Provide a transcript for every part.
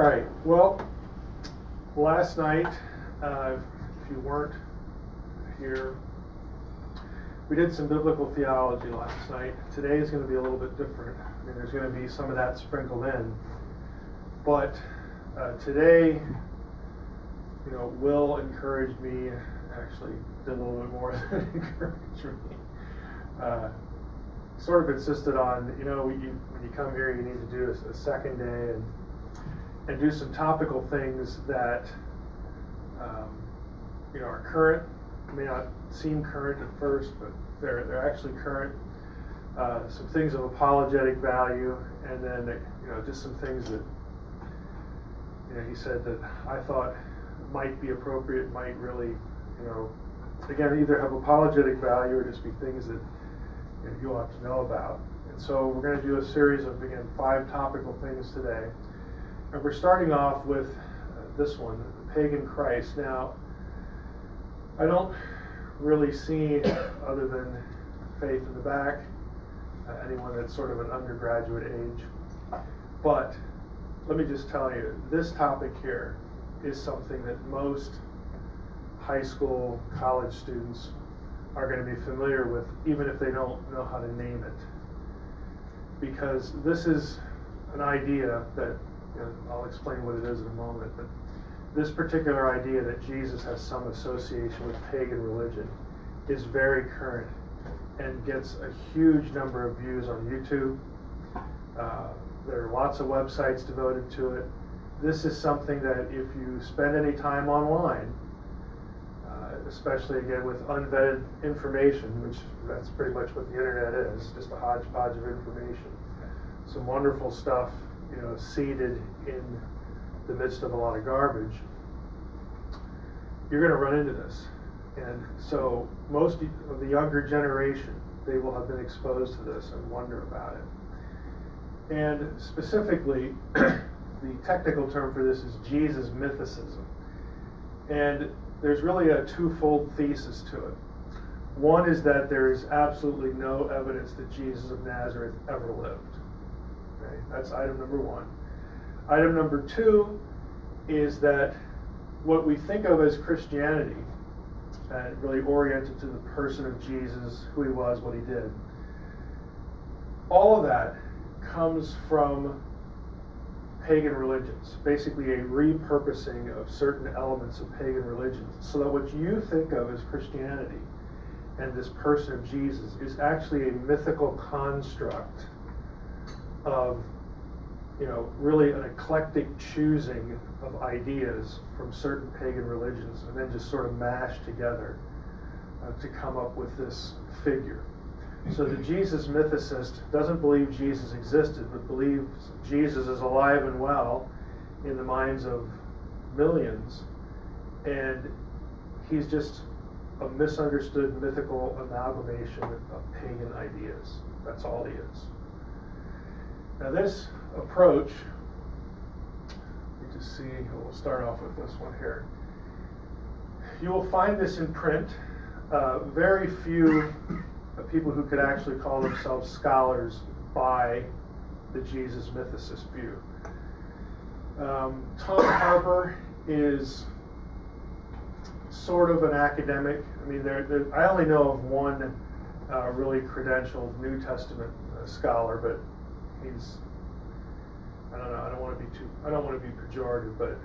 All right, well, last night, if you weren't here, we did some biblical theology last night. Today is going to be a little bit different. I mean, there's going to be some of that sprinkled in. But today, Will encouraged me, actually did a little bit more than encourage me. Sort of insisted on, when you come here, you need to do a second day and do some topical things that are current. May not seem current at first, but they're actually current. Some things of apologetic value, and then just some things that he said that I thought might be appropriate, might really again either have apologetic value or just be things that you ought to know about. And so we're going to do a series of 5 topical things today. And we're starting off with this one, Pagan Christ. Now, I don't really see, other than Faith in the back, anyone that's sort of an undergraduate age. But let me just tell you, this topic here is something that most high school, college students are going to be familiar with, even if they don't know how to name it. Because this is an idea that, I'll explain what it is in a moment, but this particular idea that Jesus has some association with pagan religion is very current and gets a huge number of views on YouTube. There are lots of websites devoted to it. This is something that if you spend any time online, especially again with unvetted information, which that's pretty much what the internet is, just a hodgepodge of information. Some wonderful stuff, seeded in the midst of a lot of garbage. You're going to run into this. And so most of the younger generation, they will have been exposed to this and wonder about it. And specifically, the technical term for this is Jesus mythicism. And there's really a twofold thesis to it. One is that there is absolutely no evidence that Jesus of Nazareth ever lived. Okay? That's item number 1. Item number 2 is that what we think of as Christianity, and really oriented to the person of Jesus, who he was, what he did, all of that comes from pagan religions, basically a repurposing of certain elements of pagan religions, so that what you think of as Christianity and this person of Jesus is actually a mythical construct of really an eclectic choosing of ideas from certain pagan religions and then just sort of mashed together to come up with this figure. So the Jesus mythicist doesn't believe Jesus existed, but believes Jesus is alive and well in the minds of millions, and he's just a misunderstood mythical amalgamation of pagan ideas. That's all he is. Now this approach, let me just see, we'll start off with this one here. You will find this in print. Very few people who could actually call themselves scholars buy the Jesus mythicist view. Tom Harper is sort of an academic. I mean, I only know of one really credentialed New Testament scholar, but he's, I don't know, I don't want to be pejorative, but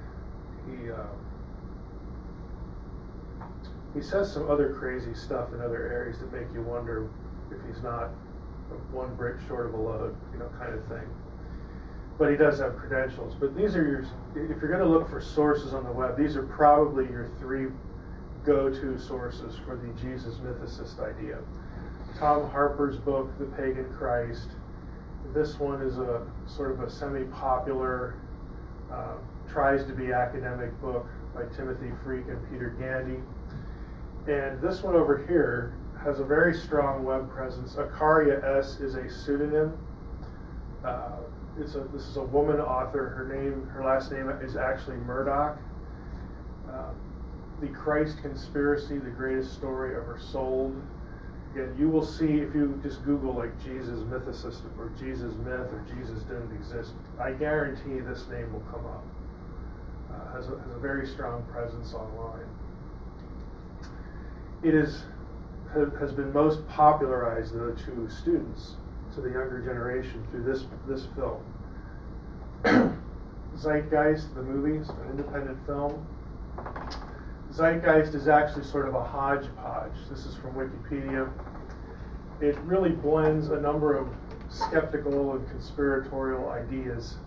he says some other crazy stuff in other areas that make you wonder if he's not one brick short of a load, kind of thing. But he does have credentials. But these are if you're going to look for sources on the web, these are probably your 3 go-to sources for the Jesus mythicist idea. Tom Harper's book, The Pagan Christ. This one is a sort of a semi-popular, tries to be academic book by Timothy Freak and Peter Gandy. And this one over here has a very strong web presence. Akaria S is a pseudonym. This is a woman author. Her last name is actually Murdoch. The Christ Conspiracy, the greatest story ever sold. And you will see, if you just Google like Jesus mythicist or Jesus myth or Jesus didn't exist, I guarantee this name will come up. has a very strong presence online. It has been most popularized, though, to students, to the younger generation, through this film. Zeitgeist, the movie, is an independent film. Zeitgeist is actually sort of a hodgepodge. This is from Wikipedia. It really blends a number of skeptical and conspiratorial ideas.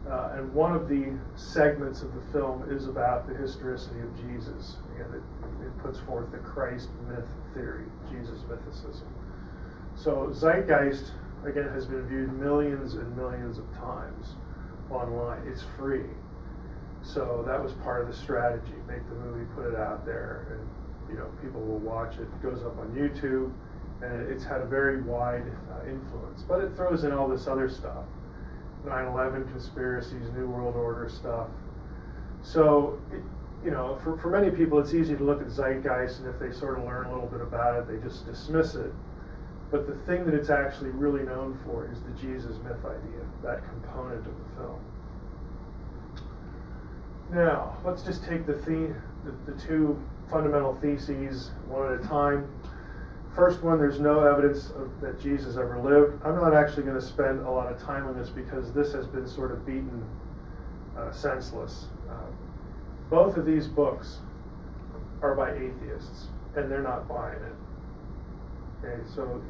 And one of the segments of the film is about the historicity of Jesus. Again, it puts forth the Christ myth theory, Jesus mythicism. So Zeitgeist, again, has been viewed millions and millions of times online. It's free. So that was part of the strategy. Make the movie, put it out there, and people will watch it. It goes up on YouTube, and it's had a very wide influence. But it throws in all this other stuff. 9/11 conspiracies, New World Order stuff. So, for many people, it's easy to look at Zeitgeist, and if they sort of learn a little bit about it, they just dismiss it. But the thing that it's actually really known for is the Jesus myth idea, that component of the film. Now, let's just take the two fundamental theses one at a time. First one, there's no evidence that Jesus ever lived. I'm not actually going to spend a lot of time on this because this has been sort of beaten senseless. Both of these books are by atheists, and they're not buying it. Okay, so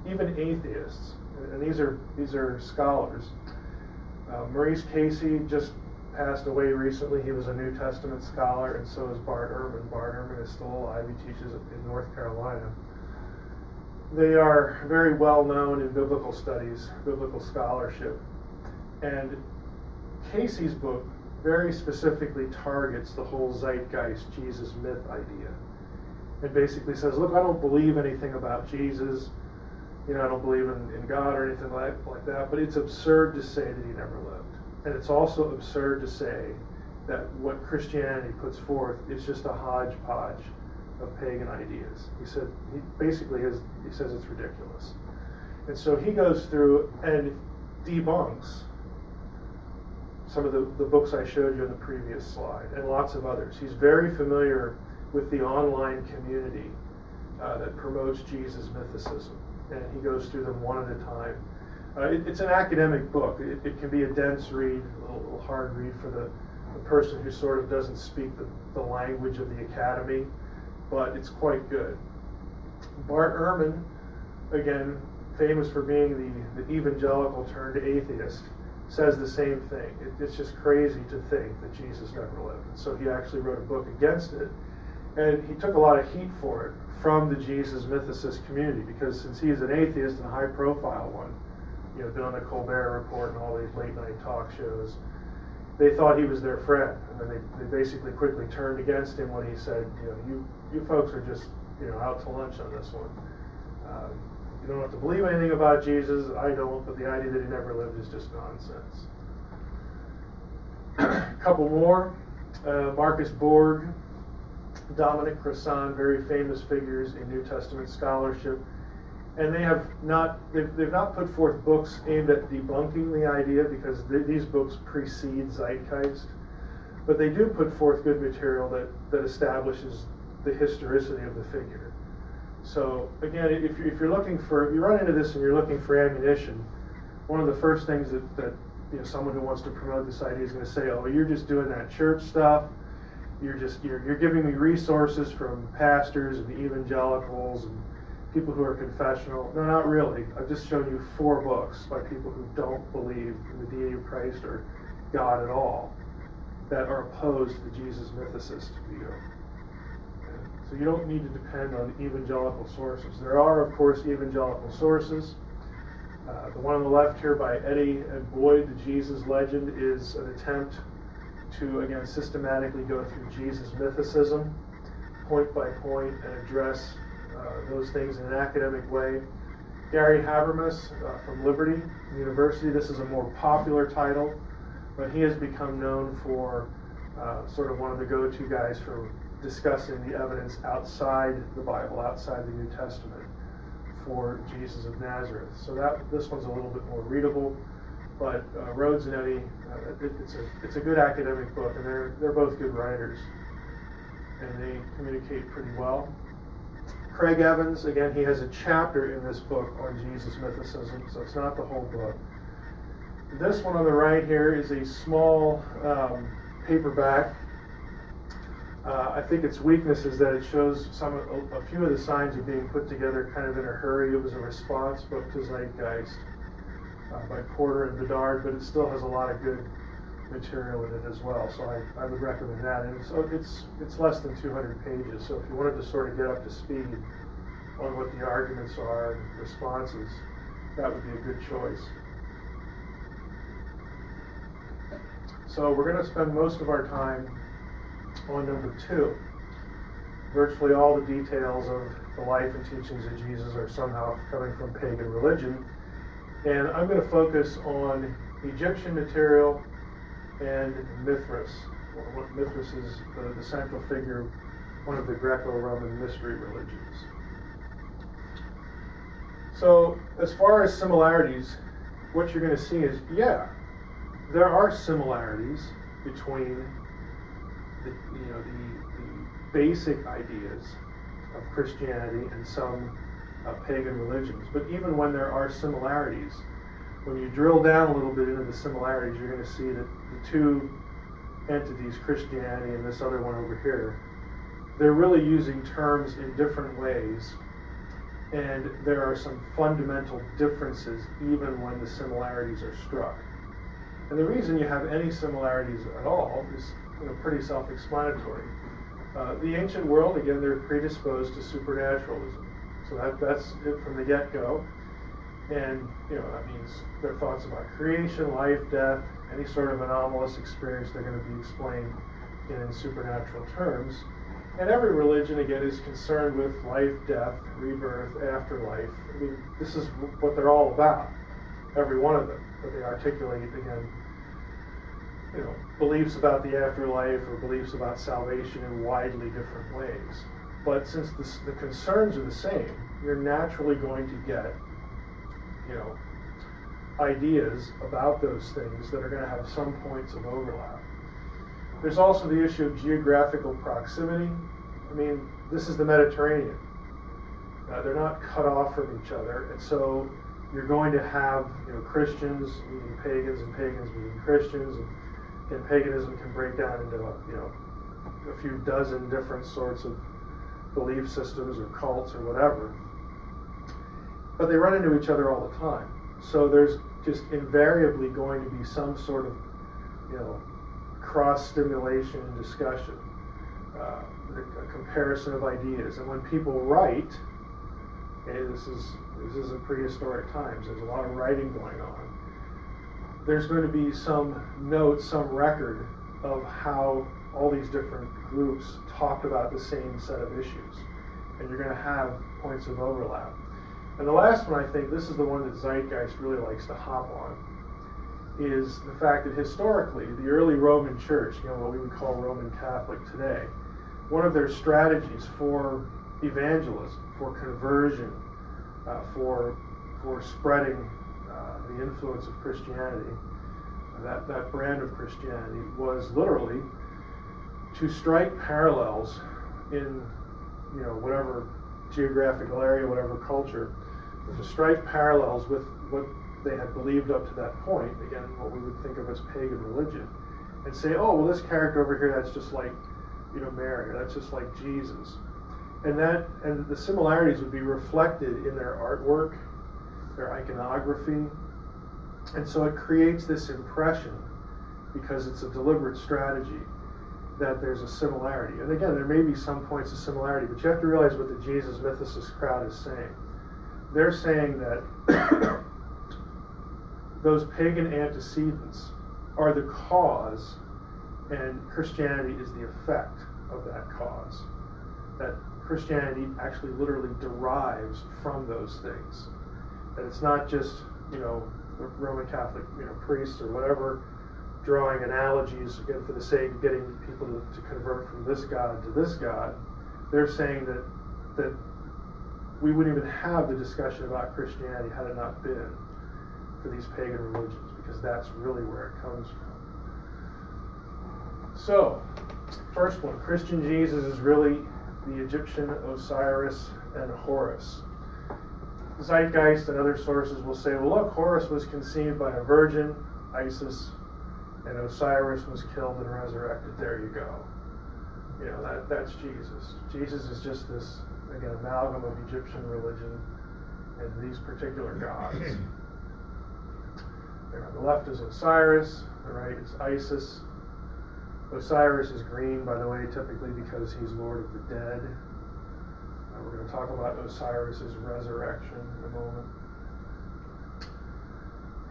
even atheists, and these are scholars. Maurice Casey just passed away recently. He was a New Testament scholar, and so is Bart Ehrman. Bart Ehrman is still alive. He teaches in North Carolina. They are very well known in biblical studies, biblical scholarship. And Casey's book very specifically targets the whole Zeitgeist Jesus myth idea. It basically says, look, I don't believe anything about Jesus. I don't believe in God or anything like that, but it's absurd to say that he never lived. And it's also absurd to say that what Christianity puts forth is just a hodgepodge of pagan ideas. He says it's ridiculous. And so he goes through and debunks some of the books I showed you in the previous slide, and lots of others. He's very familiar with the online community that promotes Jesus mythicism, and he goes through them one at a time. It's an academic book. It can be a dense read, a little hard read for the person who sort of doesn't speak the language of the academy, but it's quite good. Bart Ehrman, again, famous for being the evangelical turned atheist, says the same thing. It's just crazy to think that Jesus never lived. And so he actually wrote a book against it, and he took a lot of heat for it from the Jesus mythicist community, because since he's an atheist and a high-profile one, been on the Colbert Report and all these late-night talk shows, they thought he was their friend, and then they basically quickly turned against him when he said, you folks are just out to lunch on this one. You don't have to believe anything about Jesus. I don't, but the idea that he never lived is just nonsense. A couple more. Marcus Borg, Dominic Crossan, very famous figures in New Testament scholarship. And they've not put forth books aimed at debunking the idea, because these books precede Zeitgeist, but they do put forth good material that establishes the historicity of the figure. So again, if you run into this and you're looking for ammunition, one of the first things that someone who wants to promote this idea is going to say, oh, you're just doing that church stuff. You're giving me resources from pastors and evangelicals and people who are confessional. No, not really. I've just shown you 4 books by people who don't believe in the deity of Christ or God at all, that are opposed to the Jesus mythicist view. So you don't need to depend on evangelical sources. There are, of course, evangelical sources. The one on the left here by Eddie and Boyd, The Jesus Legend, is an attempt to, again, systematically go through Jesus mythicism, point by point, and address those things in an academic way. Gary Habermas from Liberty University, this is a more popular title, but he has become known for sort of one of the go-to guys for discussing the evidence outside the Bible, outside the New Testament, for Jesus of Nazareth. So this one's a little bit more readable. But Rhodes and Eddy, it's a good academic book, and they're both good writers, and they communicate pretty well. Craig Evans, again, he has a chapter in this book on Jesus mythicism, so it's not the whole book. This one on the right here is a small paperback. I think its weakness is that it shows a few of the signs of being put together kind of in a hurry. It was a response book to Zeitgeist by Porter and Bedard, but it still has a lot of good material in it as well. So I would recommend that. And so it's less than 200 pages. So if you wanted to sort of get up to speed on what the arguments are and responses, that would be a good choice. So we're going to spend most of our time on number 2. Virtually all the details of the life and teachings of Jesus are somehow coming from pagan religion. And I'm going to focus on Egyptian material and Mithras. Mithras is the central figure, one of the Greco-Roman mystery religions. So as far as similarities, what you're going to see is, yeah, there are similarities between the basic ideas of Christianity and some pagan religions. But even when there are similarities, when you drill down a little bit into the similarities, you're going to see that the two entities, Christianity and this other one over here, they're really using terms in different ways, and there are some fundamental differences even when the similarities are struck. And the reason you have any similarities at all is pretty self-explanatory. The ancient world, again, they're predisposed to supernaturalism. So that's it from the get-go. And that means their thoughts about creation, life, death, any sort of anomalous experience, they're going to be explained in supernatural terms. And every religion, again, is concerned with life, death, rebirth, afterlife. I mean, this is what they're all about, every one of them. But they articulate, again, beliefs about the afterlife or beliefs about salvation in widely different ways. But since the concerns are the same, you're naturally going to get, ideas about those things that are going to have some points of overlap. There's also the issue of geographical proximity. I mean, this is the Mediterranean. They're not cut off from each other, and so you're going to have, Christians meeting pagans and pagans meeting Christians, and paganism can break down into, a few dozen different sorts of belief systems or cults or whatever. But they run into each other all the time. So there's just invariably going to be some sort of, cross-stimulation and discussion, a comparison of ideas. And when people write, this is in prehistoric times, there's a lot of writing going on. There's going to be some note, some record of how all these different groups talked about the same set of issues. And you're going to have points of overlap. And the last one, I think, this is the one that Zeitgeist really likes to hop on, is the fact that historically, the early Roman Church, what we would call Roman Catholic today, one of their strategies for evangelism, for conversion, for spreading the influence of Christianity, that brand of Christianity, was literally to strike parallels in whatever geographical area, whatever culture, to strike parallels with what they had believed up to that point, again, what we would think of as pagan religion, and say, oh, well, this character over here, that's just like, Mary, or that's just like Jesus. And the similarities would be reflected in their artwork, their iconography, and so it creates this impression, because it's a deliberate strategy, that there's a similarity. And again, there may be some points of similarity, but you have to realize what the Jesus mythicist crowd is saying. They're saying that those pagan antecedents are the cause, and Christianity is the effect of that cause. That Christianity actually literally derives from those things. That it's not just, the Roman Catholic, priests or whatever, drawing analogies, again, for the sake of getting people to convert from this God to this God. They're saying that we wouldn't even have the discussion about Christianity had it not been for these pagan religions, because that's really where it comes from. So, first one, Christian Jesus is really the Egyptian Osiris and Horus. Zeitgeist and other sources will say, well, look, Horus was conceived by a virgin, Isis, and Osiris was killed and resurrected. There you go. You know, that's Jesus. Jesus is just this, again, amalgam of Egyptian religion and these particular gods. There on the left is Osiris, the right is Isis. Osiris is green, by the way, typically because he's Lord of the dead. We're going to talk about Osiris's resurrection in a moment.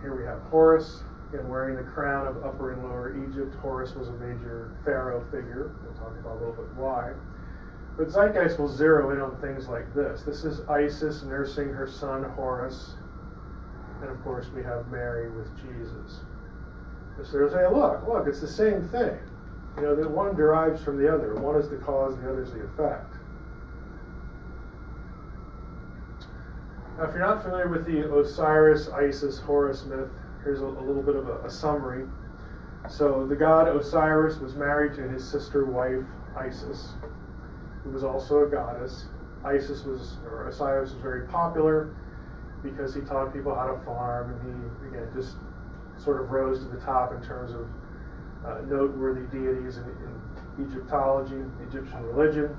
Here we have Horus, again wearing the crown of Upper and Lower Egypt. Horus was a major pharaoh figure. We'll talk about a little bit why. But Zeitgeist will zero in on things like this. This is Isis nursing her son Horus. And of course we have Mary with Jesus. So they'll say, look, it's the same thing. You know, that one derives from the other. One is the cause, the other is the effect. Now, if you're not familiar with the Osiris, Isis, Horus myth, here's a little bit of a summary. So the god Osiris was married to his sister wife Isis, who was also a goddess. Osiris was very popular because he taught people how to farm, and he, again, just sort of rose to the top in terms of noteworthy deities in Egyptology, Egyptian religion.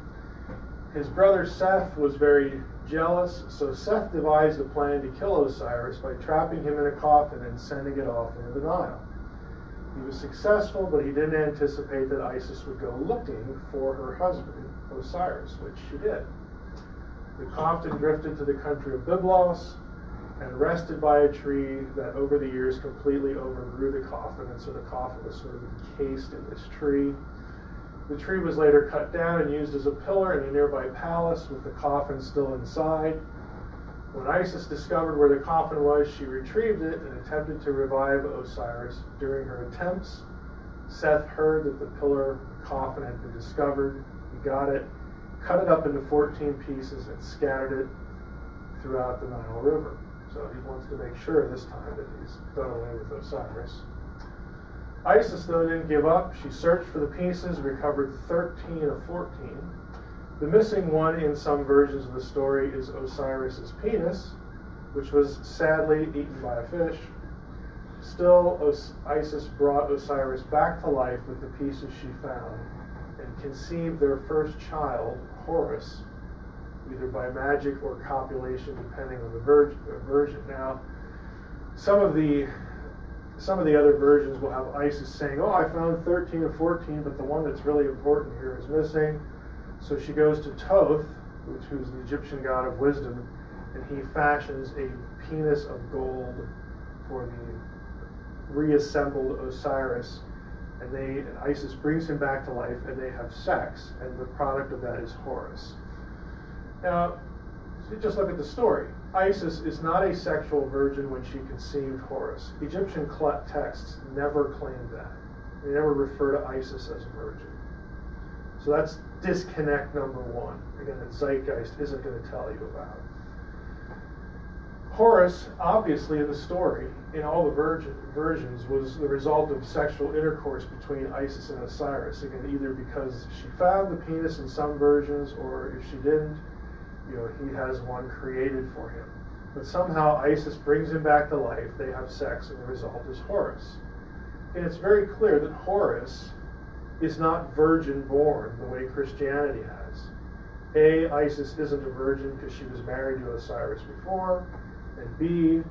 His brother Seth was very jealous, so Seth devised a plan to kill Osiris by trapping him in a coffin and sending it off into the Nile. He was successful, but he didn't anticipate that Isis would go looking for her husband, Osiris, which she did. The coffin drifted to the country of Byblos and rested by a tree that over the years completely overgrew the coffin, and so the coffin was sort of encased in this tree. The tree was later cut down and used as a pillar in a nearby palace with the coffin still inside. When Isis discovered where the coffin was, she retrieved it and attempted to revive Osiris. During her attempts, Seth heard that the pillar coffin had been discovered. He got it, cut it up into 14 pieces, and scattered it throughout the Nile River. So he wants to make sure this time that he's done away with Osiris. Isis, though, didn't give up. She searched for the pieces, recovered 13 of 14. The missing one in some versions of the story is Osiris's penis, which was sadly eaten by a fish. Still, Isis brought Osiris back to life with the pieces she found and conceived their first child, Horus, either by magic or copulation, depending on the version. Now, some of the other versions will have Isis saying, I found 13 of 14, but the one that's really important here is missing. So she goes to Thoth, who's the Egyptian god of wisdom, and he fashions a penis of gold for the reassembled Osiris, and Isis brings him back to life, and they have sex, and the product of that is Horus. Now, just look at the story. Isis is not a sexual virgin when she conceived Horus. Egyptian texts never claim that. They never refer to Isis as a virgin. So that's disconnect number one. Again, that Zeitgeist isn't going to tell you about. Horus, obviously in the story, in all the versions, was the result of sexual intercourse between Isis and Osiris. Again, either because she found the penis in some versions, or if she didn't, he has one created for him. But somehow Isis brings him back to life, they have sex, and the result is Horus. And it's very clear that Horus is not virgin born the way Christianity has. A, Isis isn't a virgin because she was married to Osiris before, and B,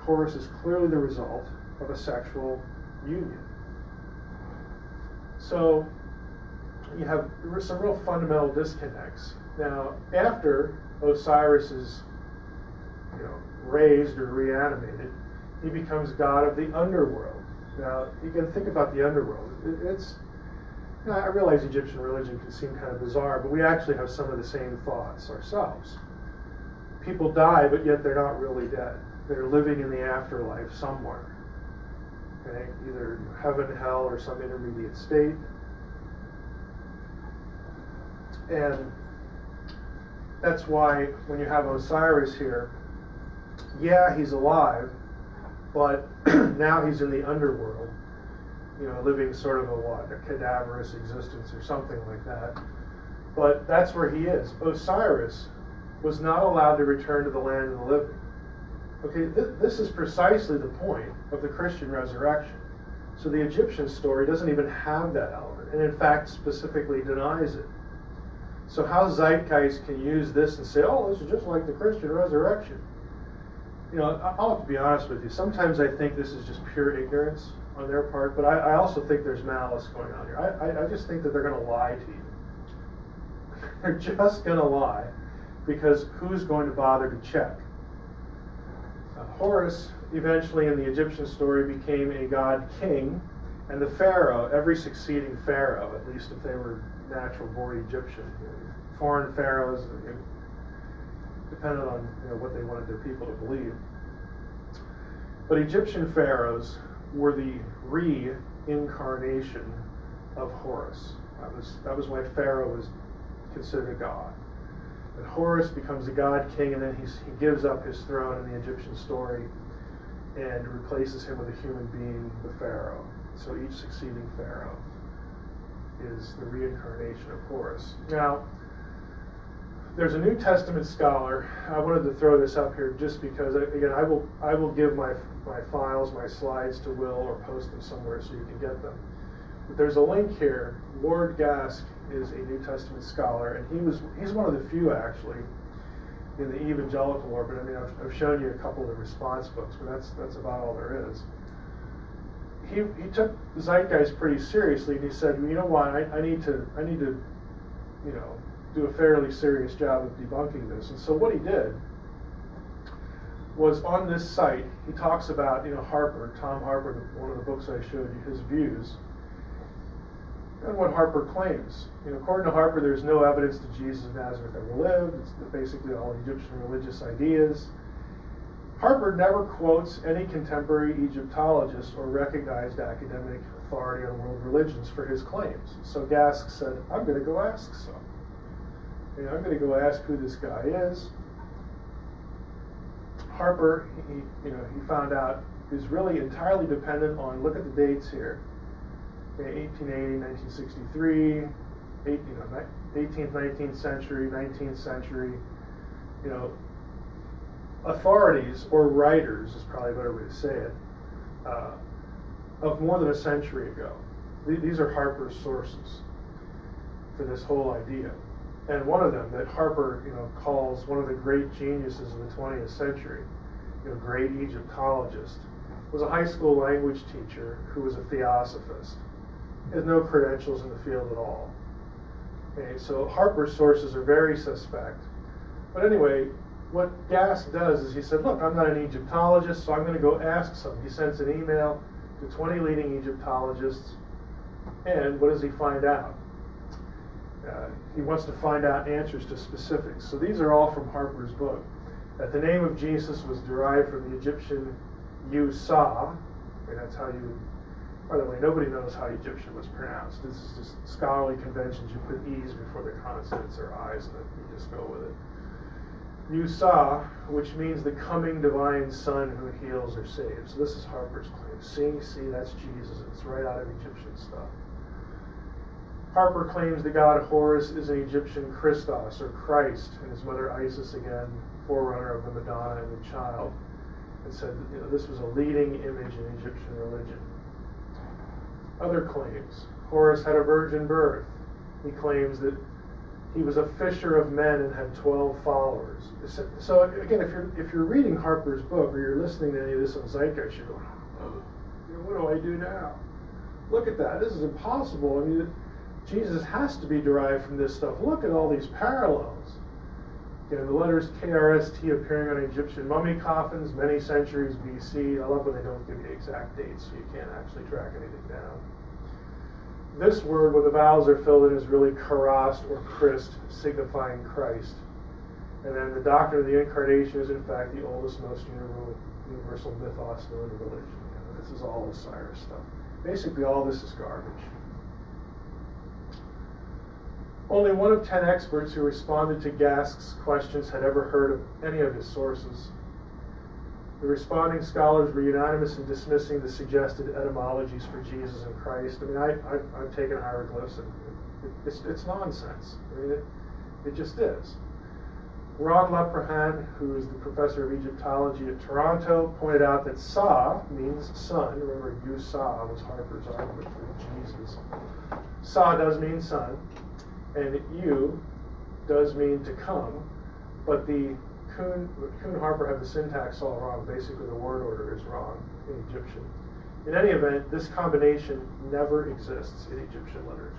Horus is clearly the result of a sexual union. So there were some real fundamental disconnects. Now, after Osiris is raised or reanimated, he becomes god of the underworld. Now, you can think about the underworld. I realize Egyptian religion can seem kind of bizarre, but we actually have some of the same thoughts ourselves. People die, but yet they're not really dead. They're living in the afterlife somewhere. Okay? Either heaven, hell, or some intermediate state. And that's why when you have Osiris here, he's alive, but now he's in the underworld, living sort of a cadaverous existence or something like that. But that's where he is. Osiris was not allowed to return to the land of the living. Okay, this is precisely the point of the Christian resurrection. So the Egyptian story doesn't even have that element, and in fact specifically denies it. So how Zeitgeist can use this and say, oh, this is just like the Christian resurrection. I'll have to be honest with you. Sometimes I think this is just pure ignorance on their part, but I also think there's malice going on here. I just think that they're going to lie to you. They're just going to lie, because who's going to bother to check? Horus, eventually in the Egyptian story, became a god king, and the pharaoh, every succeeding pharaoh, at least if they were natural-born Egyptian, foreign pharaohs, depended on what they wanted their people to believe. But Egyptian pharaohs were the reincarnation of Horus. That was why Pharaoh was considered a god. And Horus becomes a god king, and then he gives up his throne in the Egyptian story and replaces him with a human being, the pharaoh. So each succeeding pharaoh is the reincarnation of Horus. Now, there's a New Testament scholar. I wanted to throw this up here just because, again, I will give my files, my slides to Will, or post them somewhere so you can get them. But there's a link here. Lord Gask is a New Testament scholar, and he's one of the few actually in the evangelical orbit. I mean, I've shown you a couple of the response books, but that's about all there is. He took Zeitgeist pretty seriously, and he said, you know what, I need to do a fairly serious job of debunking this. And so what he did was, on this site, he talks about, Tom Harper, one of the books I showed you, his views, and what Harper claims. According to Harper, there's no evidence that Jesus of Nazareth ever lived. It's basically all Egyptian religious ideas. Harper never quotes any contemporary Egyptologist or recognized academic authority on world religions for his claims. So Gask said, I'm going to go ask some. I'm going to go ask who this guy is. Harper, he found out, is really entirely dependent on, look at the dates here, 1880, 1963, 18th, 19th century, 19th century, authorities or writers is probably a better way to say it, of more than a century ago. These are Harper's sources for this whole idea. And one of them that Harper, calls one of the great geniuses of the 20th century, great Egyptologist, was a high school language teacher who was a theosophist. He has no credentials in the field at all. Okay, so Harper's sources are very suspect. But anyway, what Gask does is he said, look, I'm not an Egyptologist, so I'm going to go ask some. He sends an email to 20 leading Egyptologists, and what does he find out? He wants to find out answers to specifics. So these are all from Harper's book. That the name of Jesus was derived from the Egyptian Yu-Sa. That's how you, by the way, nobody knows how Egyptian was pronounced. This is just scholarly conventions. You put E's before the consonants or I's, and then you just go with it. Yu-Sa, which means the coming divine Son who heals or saves. So this is Harper's claim. See, that's Jesus. It's right out of Egyptian stuff. Harper claims the god Horus is an Egyptian Christos, or Christ, and his mother Isis, again, forerunner of the Madonna and the Child, and said that this was a leading image in Egyptian religion. Other claims. Horus had a virgin birth. He claims that he was a fisher of men and had 12 followers. So again, if you're reading Harper's book, or you're listening to any of this on Zeitgeist, you're going, oh, what do I do now? Look at that. This is impossible. I mean, Jesus has to be derived from this stuff. Look at all these parallels. The letters KRST appearing on Egyptian mummy coffins many centuries BC. I love when they don't give you exact dates, so you can't actually track anything down. This word, when the vowels are filled in, is really Karast or Christ, signifying Christ. And then the doctrine of the Incarnation is, in fact, the oldest, most universal mythos known to religion. This is all Osiris stuff. Basically, all this is garbage. Only one of 10 experts who responded to Gask's questions had ever heard of any of his sources. The responding scholars were unanimous in dismissing the suggested etymologies for Jesus and Christ. I mean, I've taken hieroglyphs, and it's nonsense. I mean, it just is. Ron Leprehan, who is the professor of Egyptology at Toronto, pointed out that Sa means son. Remember, you Sa was Harper's argument for Jesus. Sa does mean son, and you does mean to come, but the Kuhn Harper had the syntax all wrong. Basically, the word order is wrong in Egyptian. In any event, this combination never exists in Egyptian literature.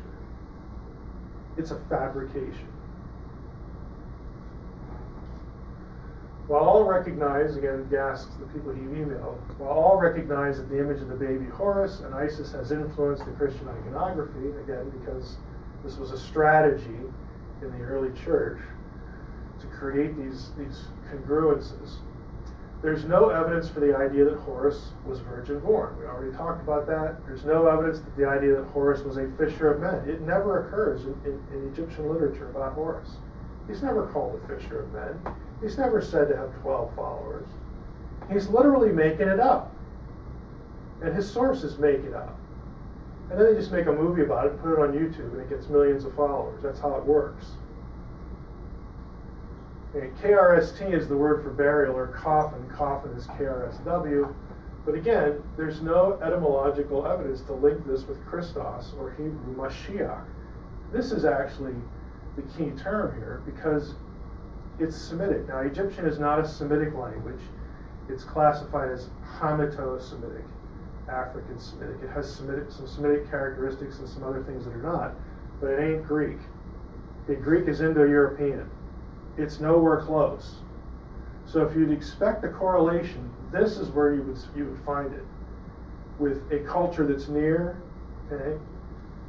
It's a fabrication. While all recognize, again, Gasks, the people he emailed, while all recognize that the image of the baby Horus and Isis has influenced the Christian iconography, again, because this was a strategy in the early church to create these congruences, there's no evidence for the idea that Horus was virgin born. We already talked about that. There's no evidence that the idea that Horus was a fisher of men. It never occurs in Egyptian literature about Horus. He's never called a fisher of men. He's never said to have 12 followers. He's literally making it up. And his sources make it up. And then they just make a movie about it and put it on YouTube, and it gets millions of followers. That's how it works. And KRST is the word for burial or coffin. Coffin is KRSW. But again, there's no etymological evidence to link this with Christos or Hebrew Mashiach. This is actually the key term here because it's Semitic. Now, Egyptian is not a Semitic language. It's classified as Hamito-Semitic, African Semitic. It has some Semitic characteristics and some other things that are not, but it ain't Greek. Okay, Greek is Indo-European. It's nowhere close. So if you'd expect a correlation, this is where you would find it, with a culture that's near, okay,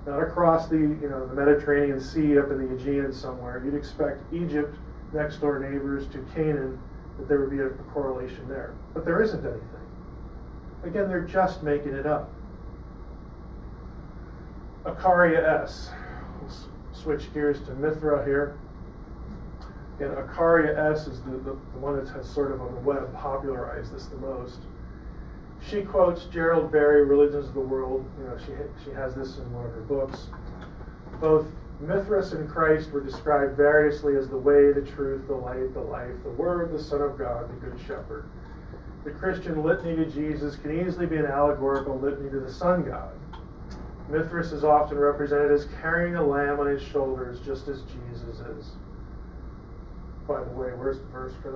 not across the the Mediterranean Sea up in the Aegean somewhere. You'd expect Egypt, next door neighbors to Canaan, that there would be a correlation there. But there isn't anything. Again, they're just making it up. Akaria S. We'll switch gears to Mithra here. Again, Akaria S is the one that has sort of on the web popularized this the most. She quotes Gerald Berry, Religions of the World. She has this in one of her books. Both Mithras and Christ were described variously as the way, the truth, the light, the life, the Word, the Son of God, the Good Shepherd. The Christian litany to Jesus can easily be an allegorical litany to the Sun God. Mithras is often represented as carrying a lamb on his shoulders, just as Jesus is. By the way, where's the verse for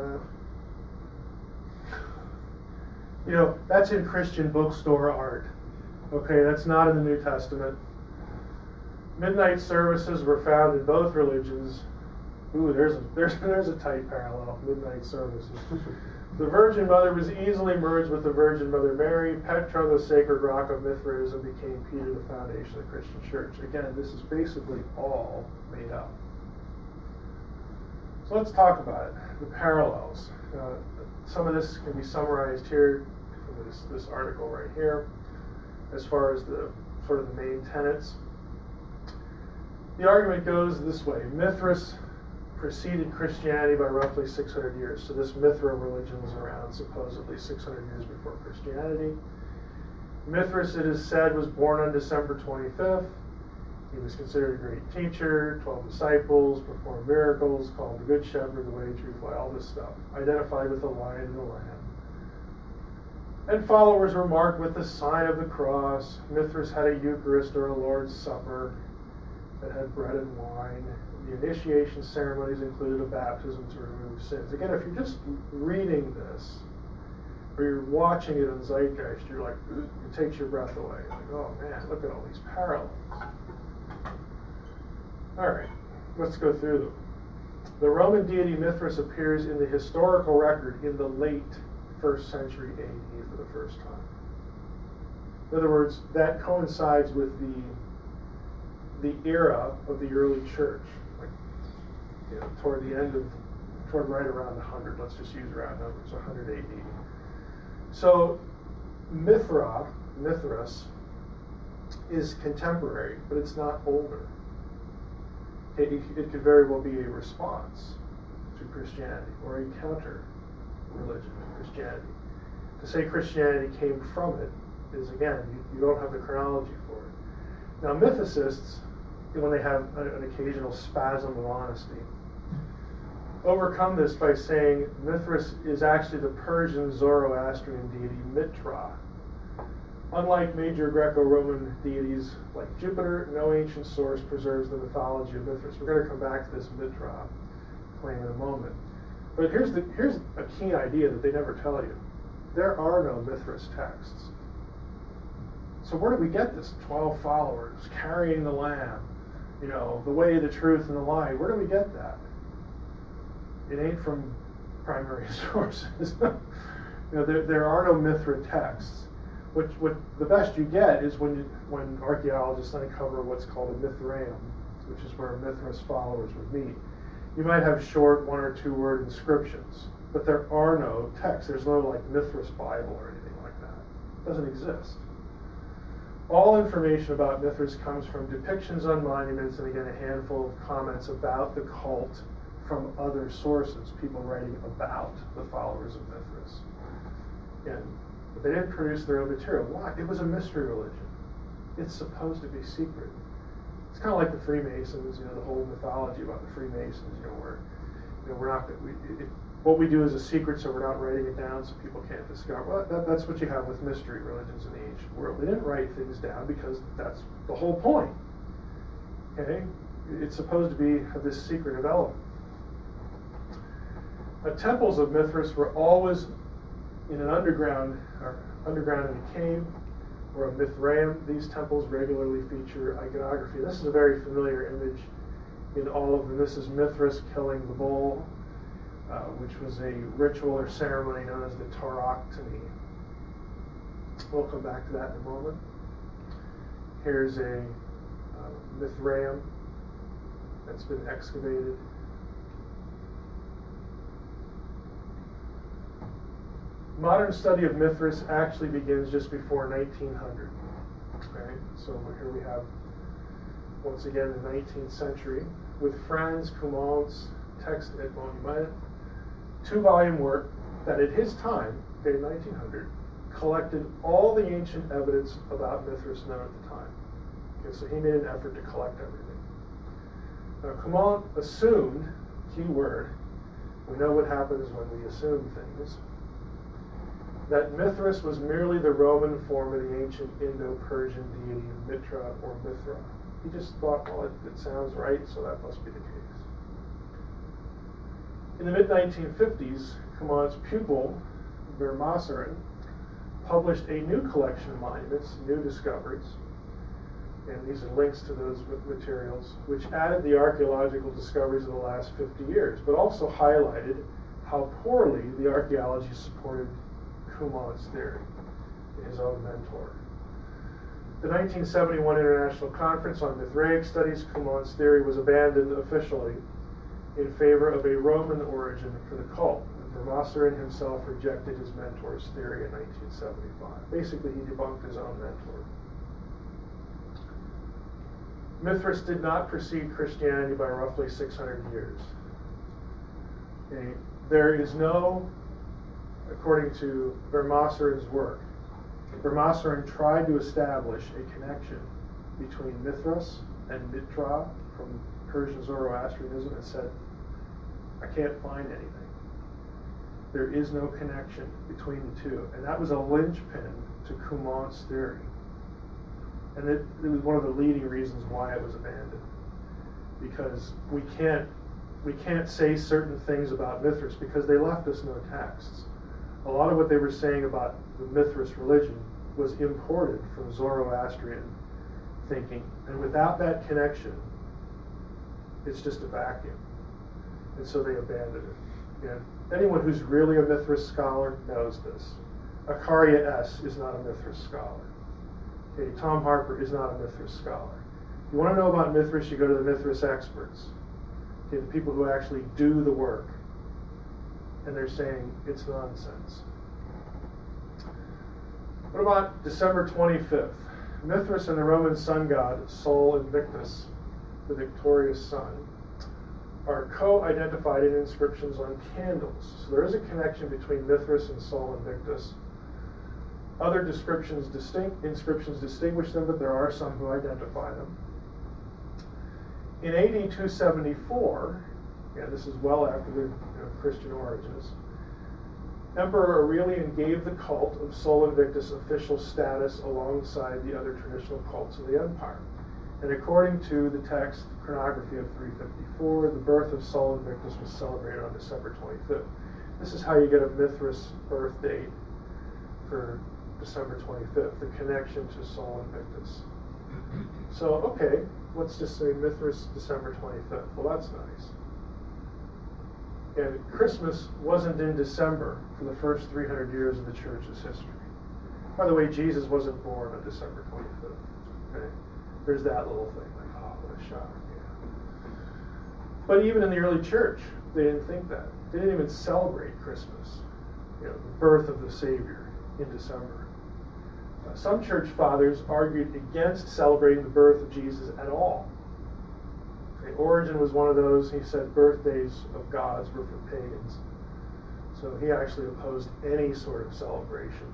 that? That's in Christian bookstore art. Okay, that's not in the New Testament. Midnight services were found in both religions. Ooh, there's a tight parallel. Midnight services. The Virgin Mother was easily merged with the Virgin Mother Mary. Petra, the sacred rock of Mithraism, became key to the foundation of the Christian Church. Again, this is basically all made up. So let's talk about it. The parallels. Some of this can be summarized here from this article right here, as far as the sort of the main tenets. The argument goes this way: Mithras preceded Christianity by roughly 600 years. So this Mithra religion was around supposedly 600 years before Christianity. Mithras, it is said, was born on December 25th. He was considered a great teacher, 12 disciples, performed miracles, called the Good Shepherd, the way, truth, light, all this stuff. Identified with the lion and the lamb. And followers were marked with the sign of the cross. Mithras had a Eucharist or a Lord's Supper that had bread and wine. The initiation ceremonies included a baptism to remove sins. Again, if you're just reading this, or you're watching it on Zeitgeist, you're like, it takes your breath away. You're like, oh man, look at all these parallels. All right, let's go through them. The Roman deity Mithras appears in the historical record in the late 1st century AD for the first time. In other words, that coincides with the era of the early church, like toward right around 100. Let's just use round numbers, 100 AD. So Mithras is contemporary, but it's not older. It could very well be a response to Christianity or a counter religion to Christianity. To say Christianity came from it is, again, you don't have the chronology for it. Now, mythicists, when they have an occasional spasm of honesty, overcome this by saying Mithras is actually the Persian Zoroastrian deity Mithra. Unlike major Greco-Roman deities like Jupiter, no ancient source preserves the mythology of Mithras. We're going to come back to this Mithra claim in a moment. But here's a key idea that they never tell you. There are no Mithras texts. So where do we get this 12 followers carrying the lamb, the way, the truth, and the light? Where do we get that? It ain't from primary sources. There are no Mithra texts. What the best you get is when archaeologists uncover what's called a Mithraeum, which is where Mithras followers would meet. You might have short 1 or 2 word inscriptions, but there are no texts. There's no like Mithras Bible or anything like that. It doesn't exist. All information about Mithras comes from depictions on monuments, and again, a handful of comments about the cult from other sources, people writing about the followers of Mithras. But they didn't produce their own material. Why? It was a mystery religion. It's supposed to be secret. It's kind of like the Freemasons, the whole mythology about the Freemasons, where we're not, what we do is a secret, so we're not writing it down so people can't discover. Well, that's what you have with mystery religions in the ancient world. They didn't write things down because that's the whole point. Okay? It's supposed to be this secretive element. Temples of Mithras were always in an underground in a cave or a Mithraeum. These temples regularly feature iconography. This is a very familiar image in all of them. This is Mithras killing the bull, which was a ritual or ceremony known as the tauroctony. We'll come back to that in a moment. Here's a Mithraeum that's been excavated. Modern study of Mithras actually begins just before 1900. Okay? So here we have, once again, the 19th century, with Franz Cumont's Text et Monument, 2-volume work that at his time, dated 1900, collected all the ancient evidence about Mithras known at the time. Okay, so he made an effort to collect everything. Now, Cumont assumed, key word, we know what happens when we assume things, that Mithras was merely the Roman form of the ancient Indo-Persian deity Mithra or Mithra. He just thought, well, it sounds right, so that must be the case. In the mid-1950s, Cumont's pupil, Vermaseren, published a new collection of monuments, new discoveries, and these are links to those materials, which added the archaeological discoveries of the last 50 years, but also highlighted how poorly the archaeology supported Cumont's theory, his own mentor. The 1971 International Conference on Mithraic Studies, Cumont's theory was abandoned officially in favor of a Roman origin for the cult. Vermaseren himself rejected his mentor's theory in 1975. Basically, he debunked his own mentor. Mithras did not precede Christianity by roughly 600 years. Okay. There is no, according to Vermaseren's work, Vermaseren tried to establish a connection between Mithras and Mithra from Persian Zoroastrianism and said, I can't find anything. There is no connection between the two. And that was a linchpin to Cumont's theory. And it was one of the leading reasons why it was abandoned. Because we can't say certain things about Mithras because they left us no texts. A lot of what they were saying about the Mithras religion was imported from Zoroastrian thinking. And without that connection, it's just a vacuum. And so they abandoned it. And anyone who's really a Mithras scholar knows this. Akaria S. is not a Mithras scholar. Okay, Tom Harper is not a Mithras scholar. If you want to know about Mithras, you go to the Mithras experts. Okay, the people who actually do the work. And they're saying it's nonsense. What about December 25th? Mithras and the Roman sun god Sol Invictus, the victorious sun, are co-identified in inscriptions on candles. So there is a connection between Mithras and Sol Invictus. Other inscriptions distinguish them, but there are some who identify them. In AD 274, this is well after the Christian origins, Emperor Aurelian gave the cult of Sol Invictus official status alongside the other traditional cults of the empire. And according to the text chronography of 354, the birth of Sol Invictus was celebrated on December 25th. This is how you get a Mithras birth date for December 25th, the connection to Sol Invictus. So, okay, let's just say Mithras, December 25th. Well, that's nice. And Christmas wasn't in December for the first 300 years of the church's history. By the way, Jesus wasn't born on December 25th. Okay? There's that little thing, like, oh, what a shock. Yeah. But even in the early church, they didn't think that. They didn't even celebrate Christmas, the birth of the Savior in December. Some church fathers argued against celebrating the birth of Jesus at all. Origen was one of those. He said birthdays of gods were for pagans. So he actually opposed any sort of celebration.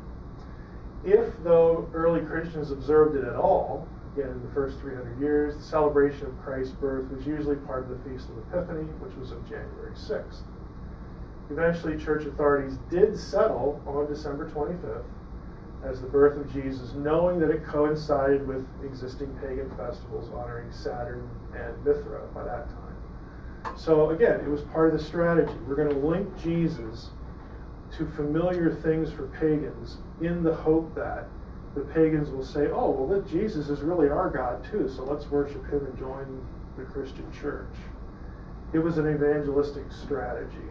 If, though, early Christians observed it at all, again in the first 300 years, the celebration of Christ's birth was usually part of the Feast of Epiphany, which was on January 6th. Eventually, church authorities did settle on December 25th as the birth of Jesus, knowing that it coincided with existing pagan festivals honoring Saturn and Mithra by that time. So again, it was part of the strategy. We're going to link Jesus to familiar things for pagans in the hope that the pagans will say, oh, well, Jesus is really our God too, so let's worship him and join the Christian church. It was an evangelistic strategy.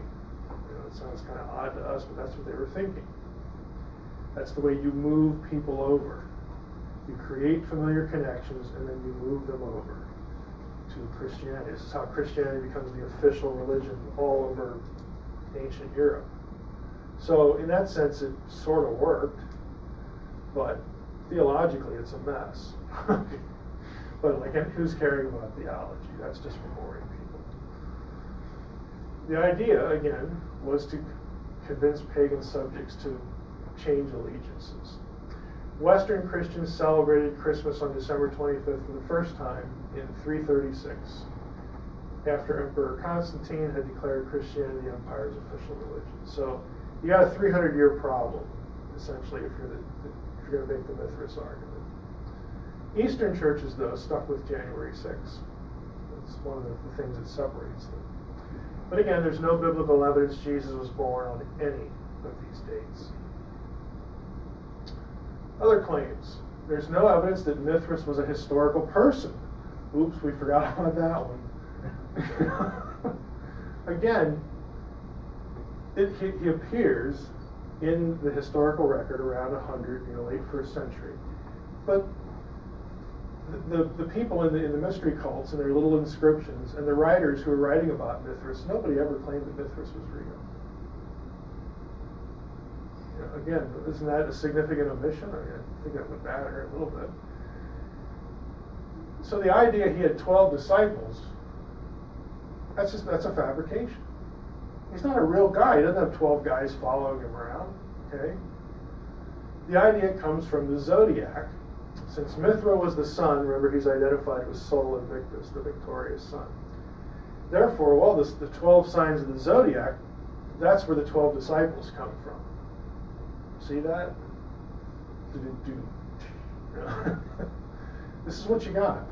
It sounds kind of odd to us, but that's what they were thinking. That's the way you move people over. You create familiar connections and then you move them over to Christianity. This is how Christianity becomes the official religion all over ancient Europe. So in that sense, it sort of worked, but theologically it's a mess. But like, who's caring about theology? That's just for boring people. The idea, again, was to convince pagan subjects to change allegiances. Western Christians celebrated Christmas on December 25th for the first time in 336, after Emperor Constantine had declared Christianity the empire's official religion. So you got a 300-year problem, essentially, if you're going to make the Mithras argument. Eastern churches, though, stuck with January 6th. That's one of the things that separates them. But again, there's no biblical evidence Jesus was born on any of these dates. Other claims. There's no evidence that Mithras was a historical person. Oops, we forgot about that one. Again, he appears in the historical record around 100, late 1st century. But the people in the mystery cults and their little inscriptions and the writers who are writing about Mithras, nobody ever claimed that Mithras was real. Again, isn't that a significant omission? I think that would matter a little bit. So the idea he had 12 disciples, that's a fabrication. He's not a real guy. He doesn't have 12 guys following him around. Okay? The idea comes from the zodiac. Since Mithra was the sun, remember he's identified with Sol Invictus, the victorious sun. Therefore, the 12 signs of the zodiac, that's where the 12 disciples come from. See that? This is what you got.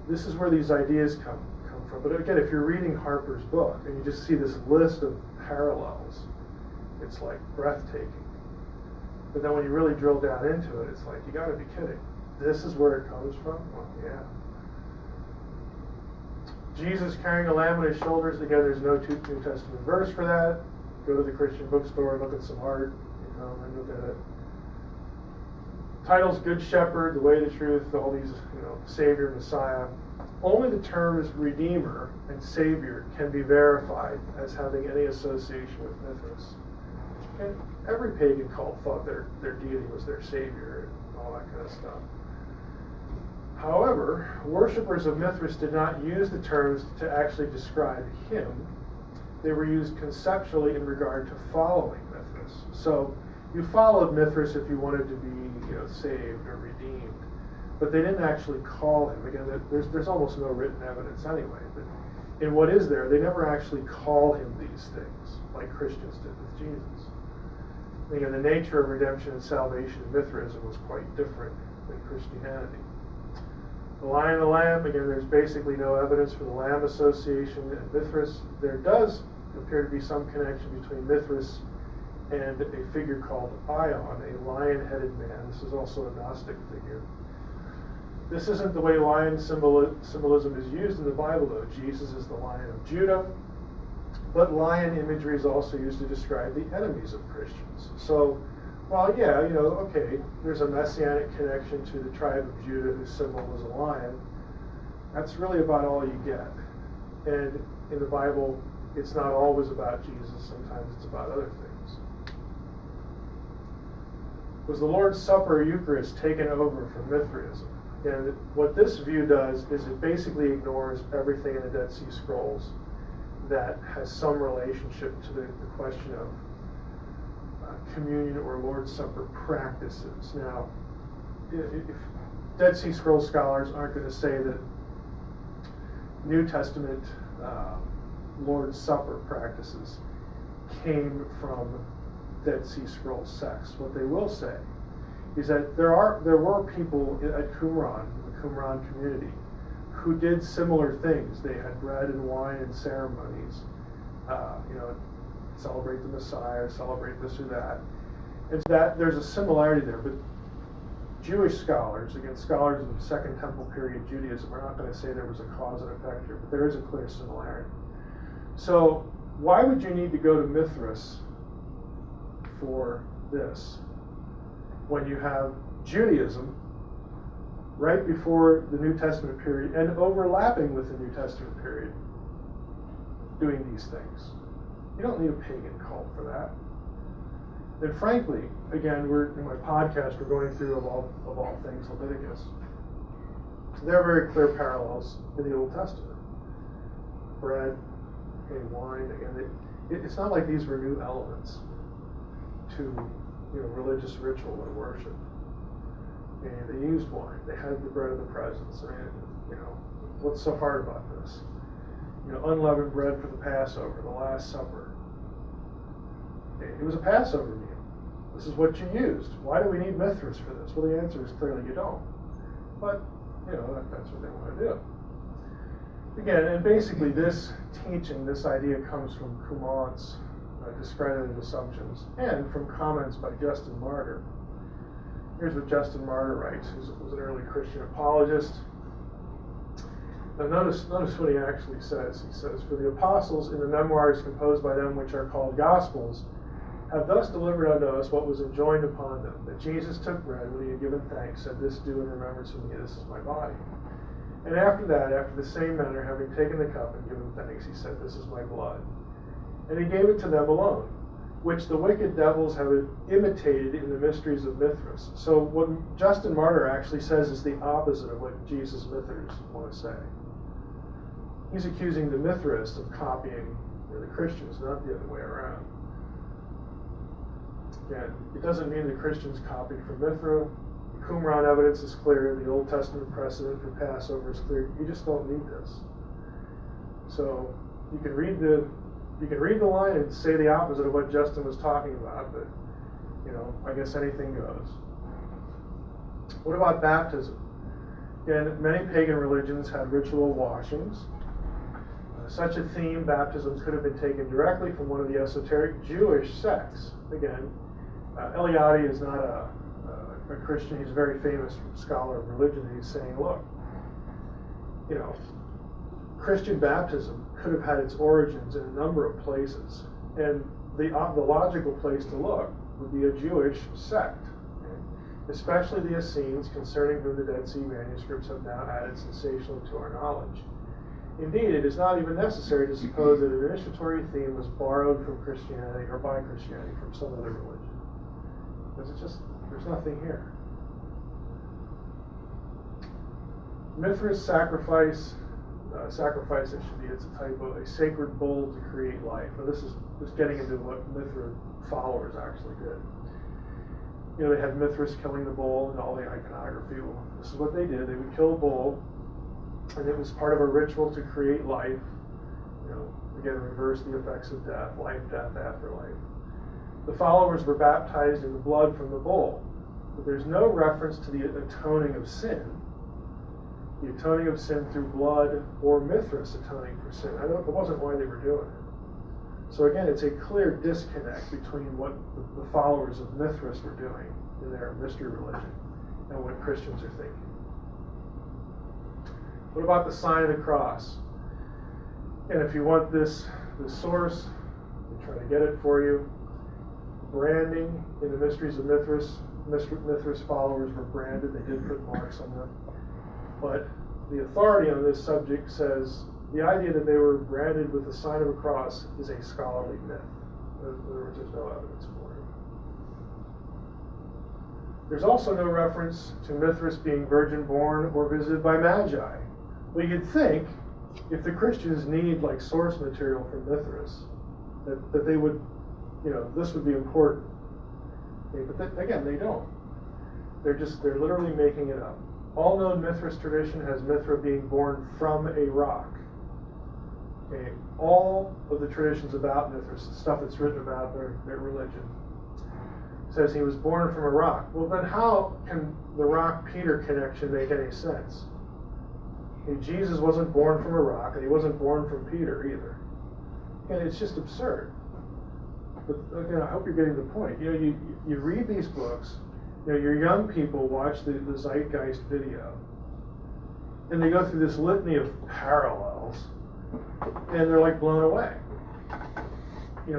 This is where these ideas come from. But again, if you're reading Harper's book and you just see this list of parallels, it's like breathtaking. But then when you really drill down into it, it's like, you got to be kidding. This is where it comes from? Well, yeah. Jesus carrying a lamb on his shoulders. Again, there's no New Testament verse for that. Go to the Christian bookstore and look at some art, and look at it. Titles Good Shepherd, The Way, the Truth, all these, Savior, Messiah. Only the terms Redeemer and Savior can be verified as having any association with Mithras. And every pagan cult thought their deity was their Savior and all that kind of stuff. However, worshippers of Mithras did not use the terms to actually describe him. They were used conceptually in regard to following Mithras. So you followed Mithras if you wanted to be, saved or redeemed, but they didn't actually call him. Again, there's almost no written evidence anyway. But in what is there, they never actually call him these things like Christians did with Jesus. Again, the nature of redemption and salvation in Mithraism was quite different than Christianity. The Lion and the Lamb, again, there's basically no evidence for the Lamb association in Mithras. There does appear to be some connection between Mithras and a figure called Ion, a lion-headed man. This is also a Gnostic figure. This isn't the way lion symbolism is used in the Bible, though. Jesus is the Lion of Judah, but lion imagery is also used to describe the enemies of Christians. So, well, yeah, okay, there's a messianic connection to the tribe of Judah whose symbol was a lion. That's really about all you get. And in the Bible, it's not always about Jesus. Sometimes it's about other things. Was the Lord's Supper or Eucharist taken over from Mithraism? And what this view does is it basically ignores everything in the Dead Sea Scrolls that has some relationship to the question of communion or Lord's Supper practices. Now, if Dead Sea Scrolls scholars aren't going to say that New Testament Lord's Supper practices came from Dead Sea Scrolls sects, what they will say is that there were people at Qumran, the Qumran community, who did similar things. They had bread and wine and ceremonies, celebrate the Messiah, celebrate this or that. And that there's a similarity there, but Jewish scholars, again, scholars of the Second Temple period Judaism, are not going to say there was a cause and effect here, but there is a clear similarity. So why would you need to go to Mithras for this when you have Judaism right before the New Testament period and overlapping with the New Testament period doing these things? You don't need a pagan cult for that. And frankly, again, in my podcast, we're going through of all things Leviticus. There are very clear parallels in the Old Testament. Bread and wine, again, it's not like these were new elements to religious ritual and worship. And they used wine. They had the bread of the presence. And what's so hard about this? Unleavened bread for the Passover, the Last Supper. It was a Passover meal. This is what you used. Why do we need Mithras for this? Well, the answer is clearly you don't. But, that's what they want to do. Again, and basically this teaching, this idea comes from Qumran's discredited assumptions and from comments by Justin Martyr. Here's what Justin Martyr writes, who was an early Christian apologist. Now notice what he actually says. He says, "For the apostles in the memoirs composed by them which are called Gospels have thus delivered unto us what was enjoined upon them, that Jesus took bread when he had given thanks, said, This do in remembrance of me, this is my body. And after that, after the same manner, having taken the cup and given thanks, he said, This is my blood. And he gave it to them alone, which the wicked devils have imitated in the mysteries of Mithras." So what Justin Martyr actually says is the opposite of what Jesus Mithras want to say. He's accusing the Mithrists of copying the Christians, not the other way around. Again, it doesn't mean the Christians copied from Mithra. The Qumran evidence is clear. The Old Testament precedent for Passover is clear. You just don't need this. So you can read the line and say the opposite of what Justin was talking about, but I guess anything goes. What about baptism? Again, many pagan religions had ritual washings. Such a theme, baptism, could have been taken directly from one of the esoteric Jewish sects. Again, Eliade is not a Christian. He's a very famous scholar of religion, and he's saying, look, Christian baptism could have had its origins in a number of places, and the logical place to look would be a Jewish sect, especially the Essenes, concerning whom the Dead Sea manuscripts have now added sensationally to our knowledge. Indeed, it is not even necessary to suppose that an initiatory theme was borrowed from Christianity or by Christianity from some other religion, because there's nothing here. Mithras sacrifice, it should be, it's a type of a sacred bull to create life. Now this is just getting into what Mithra followers actually did. they had Mithras killing the bull and all the iconography. Well, this is what they did. They would kill a bull, and it was part of a ritual to create life. Again, reverse the effects of death, life, death, afterlife. The followers were baptized in the blood from the bull. But there's no reference to the atoning of sin. The atoning of sin through blood or Mithras atoning for sin. It wasn't why they were doing it. So again, it's a clear disconnect between what the followers of Mithras were doing in their mystery religion and what Christians are thinking. What about the sign of the cross? And if you want this source, we try to get it for you. Branding in the mysteries of Mithras. Mithras followers were branded. They did put marks on them. But the authority on this subject says the idea that they were branded with the sign of a cross is a scholarly myth. In other words, there's no evidence for it. There's also no reference to Mithras being virgin born or visited by magi. Well, you'd think if the Christians need source material from Mithras, that they would, this would be important. Okay, but again, they don't. They're literally making it up. All known Mithras tradition has Mithra being born from a rock. Okay, all of the traditions about Mithras, the stuff that's written about their religion, says he was born from a rock. Well, then how can the rock-Peter connection make any sense? Jesus wasn't born from a rock, and he wasn't born from Peter either. And it's just absurd. But again, I hope you're getting the point. You read these books. Your young people watch the Zeitgeist video, and they go through this litany of parallels, and they're blown away.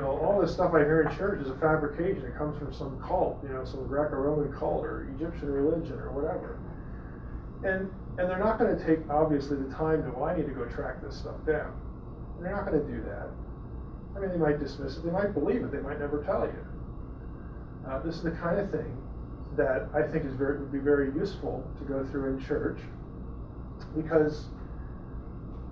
All this stuff I hear in church is a fabrication. It comes from some cult, some Greco-Roman cult or Egyptian religion or whatever. And they're not going to take, obviously, the time to, I need to go track this stuff down. And they're not going to do that. I mean, they might dismiss it. They might believe it. They might never tell you. This is the kind of thing that I think would be very useful to go through in church, because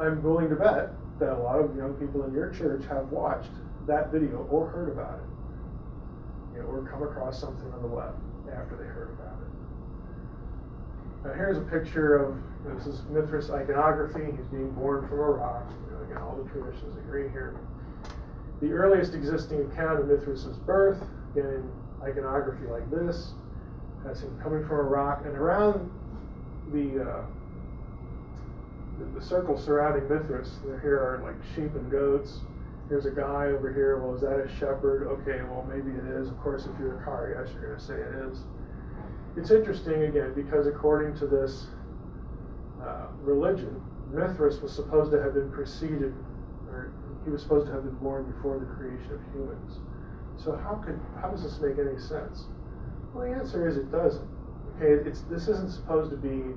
I'm willing to bet that a lot of young people in your church have watched that video or heard about it, or come across something on the web after they heard about it. Now here's a picture of, this is Mithras iconography. He's being born from a rock. Again, all the traditions agree here. The earliest existing account of Mithras' birth, again in iconography like this, has him coming from a rock, and around the circle surrounding Mithras, here are sheep and goats. Here's a guy over here. Well, is that a shepherd? Okay, well, maybe it is. Of course, if you're a car, yes, you're going to say it is. It's interesting, again, because according to this religion, Mithras was supposed to have been preceded, or he was supposed to have been born before the creation of humans. So how does this make any sense? Well, the answer is it doesn't. Okay, this isn't supposed to be,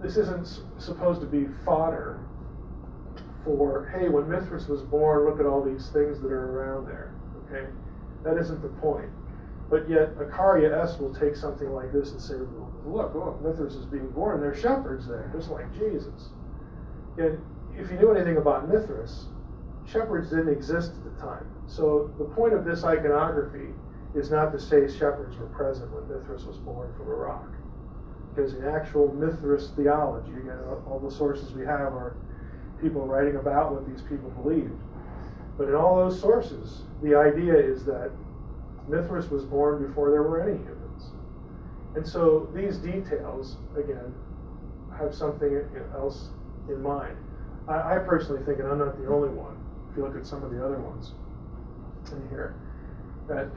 this isn't supposed to be fodder for, hey, when Mithras was born, look at all these things that are around there. Okay, that isn't the point. But yet, Acaria S will take something like this and say, look, Mithras is being born. There are shepherds there, just like Jesus. And if you knew anything about Mithras, shepherds didn't exist at the time. So the point of this iconography is not to say shepherds were present when Mithras was born from a rock. Because in actual Mithras theology, again, all the sources we have are people writing about what these people believed. But in all those sources, the idea is that Mithras was born before there were any humans. And so these details, again, have something else in mind. I personally think, and I'm not the only one, if you look at some of the other ones in here, that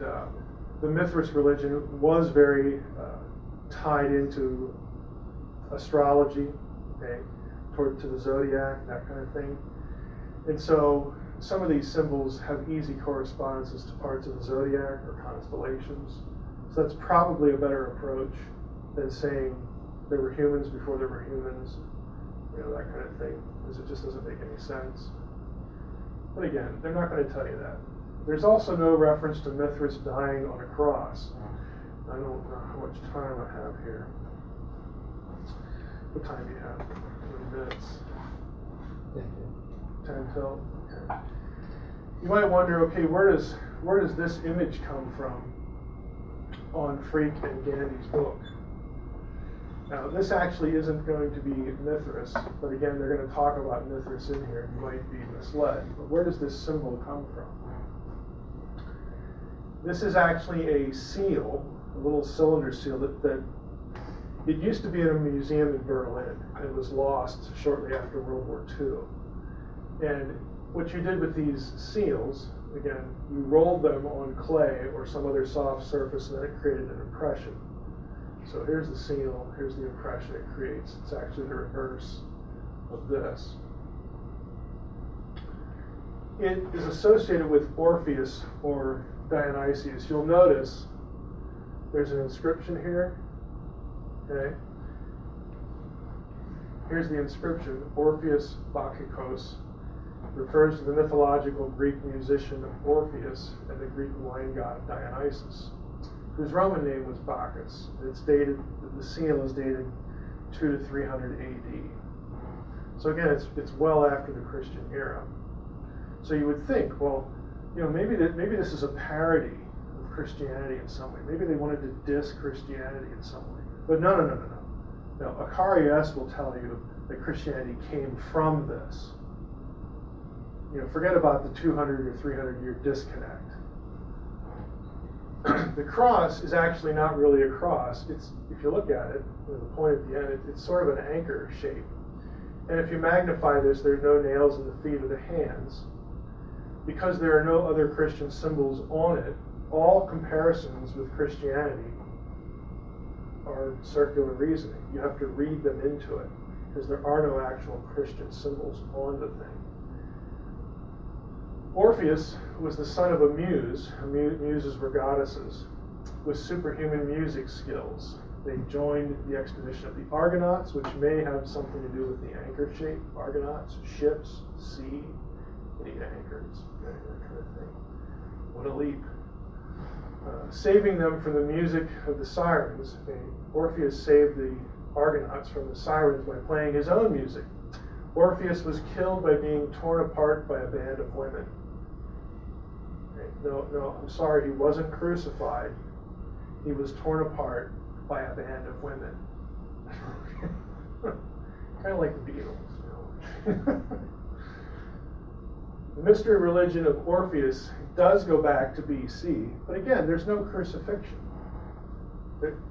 the Mithras religion was very tied into astrology, okay, to the zodiac, that kind of thing. And so some of these symbols have easy correspondences to parts of the zodiac or constellations. So that's probably a better approach than saying there were humans before there were humans, that kind of thing, because it just doesn't make any sense. But again, they're not going to tell you that. There's also no reference to Mithras dying on a cross. I don't know how much time I have here. What time do you have? 20 minutes. 10 till? Okay. You might wonder, okay, where does this image come from on Freak and Gandy's book? Now, this actually isn't going to be Mithras, but again, they're going to talk about Mithras in here, and you might be misled. But where does this symbol come from? This is actually a seal, a little cylinder seal that it used to be in a museum in Berlin, and it was lost shortly after World War II. And what you did with these seals, again, you rolled them on clay or some other soft surface, and then it created an impression. So here's the seal, here's the impression it creates. It's actually the reverse of this. It is associated with Orpheus or Dionysius. You'll notice there's an inscription here. Okay. Here's the inscription. Orpheus Bacchikos refers to the mythological Greek musician Orpheus and the Greek wine god Dionysus, whose Roman name was Bacchus. It's dated, the seal is dated 200 to 300 AD. So again, it's well after the Christian era. So you would think, well, maybe this is a parody of Christianity in some way. Maybe they wanted to diss Christianity in some way. But no. No, Akari S. will tell you that Christianity came from this. Forget about the 200 or 300 year disconnect. The cross is actually not really a cross. It's, if you look at it, the point at the end, it's sort of an anchor shape. And if you magnify this, there are no nails in the feet or the hands. Because there are no other Christian symbols on it, all comparisons with Christianity are circular reasoning. You have to read them into it, because there are no actual Christian symbols on the thing. Orpheus was the son of a muse. Muses were goddesses with superhuman music skills. They joined the expedition of the Argonauts, which may have something to do with the anchor shape. Argonauts, ships, sea, you need anchors, that kind of thing. What a leap. Saving them from the music of the sirens, Orpheus saved the Argonauts from the sirens by playing his own music. Orpheus was killed by being torn apart by a band of women. No, I'm sorry, he wasn't crucified. He was torn apart by a band of women. Kind of like the Beatles. The mystery religion of Orpheus does go back to BC, but again, there's no crucifixion.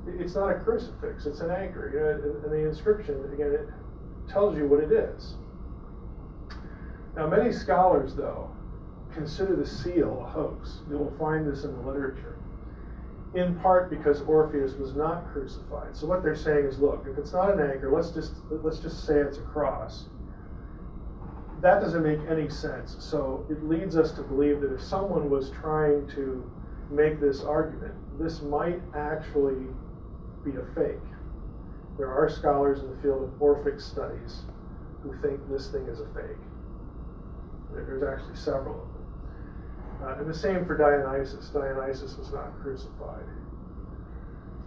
It's not a crucifix, it's an anchor. And the inscription, again, it tells you what it is. Now, many scholars, though, consider the seal a hoax. You will find this in the literature, in part because Orpheus was not crucified. So what they're saying is, look, if it's not an anchor, let's just say it's a cross. That doesn't make any sense. So it leads us to believe that if someone was trying to make this argument, this might actually be a fake. There are scholars in the field of Orphic studies who think this thing is a fake. There's actually several of them. And the same for Dionysus. Dionysus was not crucified.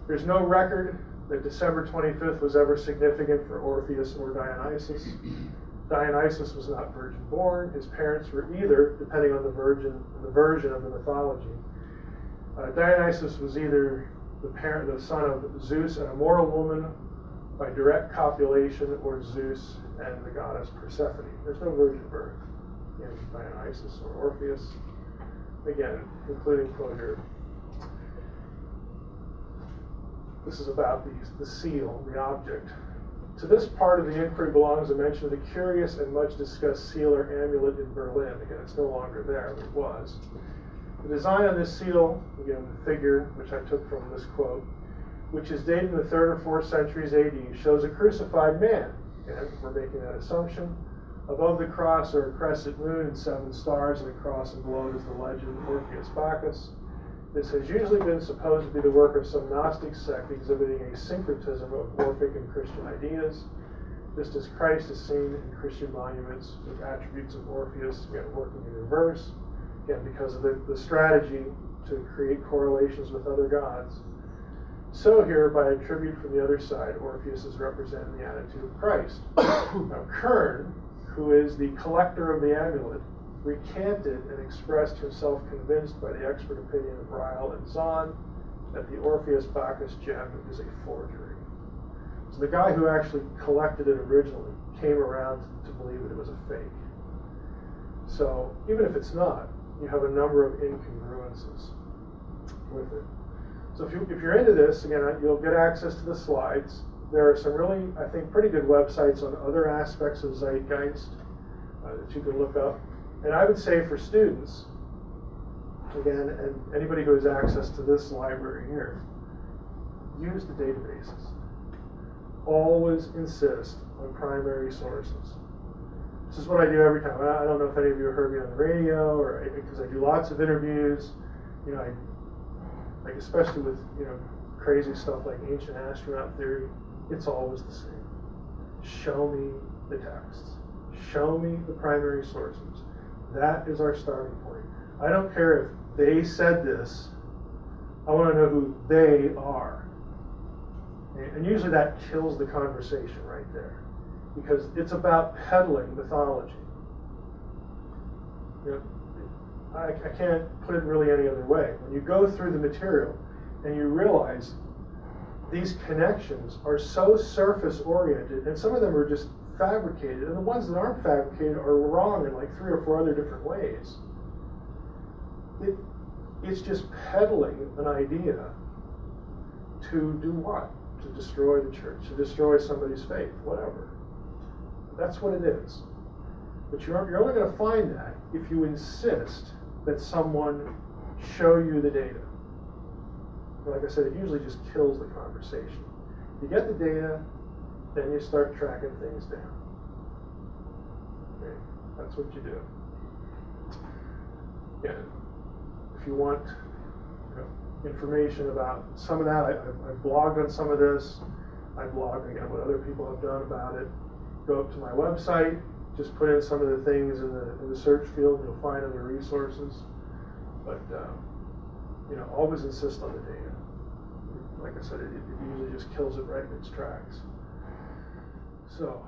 There's no record that December 25th was ever significant for Orpheus or Dionysus. Dionysus was not virgin born. His parents were either, depending on the version of the mythology. Dionysus was either the son of Zeus and a mortal woman by direct copulation, or Zeus and the goddess Persephone. There's no virgin birth in Dionysus or Orpheus. Again, including closure. This is about the seal, the object. To this part of the inquiry belongs a mention of the curious and much discussed seal or amulet in Berlin. Again, it's no longer there, but it was. The design on this seal, again, the figure, which I took from this quote, which is dated in the 3rd or 4th centuries AD, shows a crucified man. Again, we're making that assumption. Above the cross are a crescent moon and 7 stars, and across and below is the legend Orpheus Bacchus. This has usually been supposed to be the work of some Gnostic sect exhibiting a syncretism of Orphic and Christian ideas, just as Christ is seen in Christian monuments with attributes of Orpheus, again, working in reverse, again, because of the strategy to create correlations with other gods. So here, by a tribute from the other side, Orpheus is representing the attitude of Christ. Now, Kern, who is the collector of the amulet, recanted and expressed himself convinced by the expert opinion of Ryle and Zahn that the Orpheus Bacchus gem is a forgery. So the guy who actually collected it originally came around to believe that it was a fake. So even if it's not, you have a number of incongruences with it. So if you're into this, again, you'll get access to the slides. There are some really, I think, pretty good websites on other aspects of Zeitgeist that you can look up. And I would say for students, again, and anybody who has access to this library here, use the databases. Always insist on primary sources. This is what I do every time. I don't know if any of you have heard me on the radio, or because I do lots of interviews. You know, like especially with crazy stuff like ancient astronaut theory, it's always the same. Show me the texts. Show me the primary sources. That is our starting point. I don't care if they said this. I want to know who they are. And usually that kills the conversation right there, because it's about peddling mythology. I can't put it really any other way. When you go through the material and you realize these connections are so surface oriented, and some of them are just fabricated, and the ones that aren't fabricated are wrong in like 3 or 4 other different ways. It's just peddling an idea to do what? To destroy the church, to destroy somebody's faith, whatever. That's what it is. But you're only going to find that if you insist that someone show you the data. Like I said, it usually just kills the conversation. You get the data, then you start tracking things down. Okay, that's what you do. Yeah. If you want information about some of that, I've blogged on some of this. I blog again what other people have done about it. Go up to my website, just put in some of the things in the search field, and you'll find other resources. But always insist on the data. Like I said, it usually just kills it right in its tracks. So.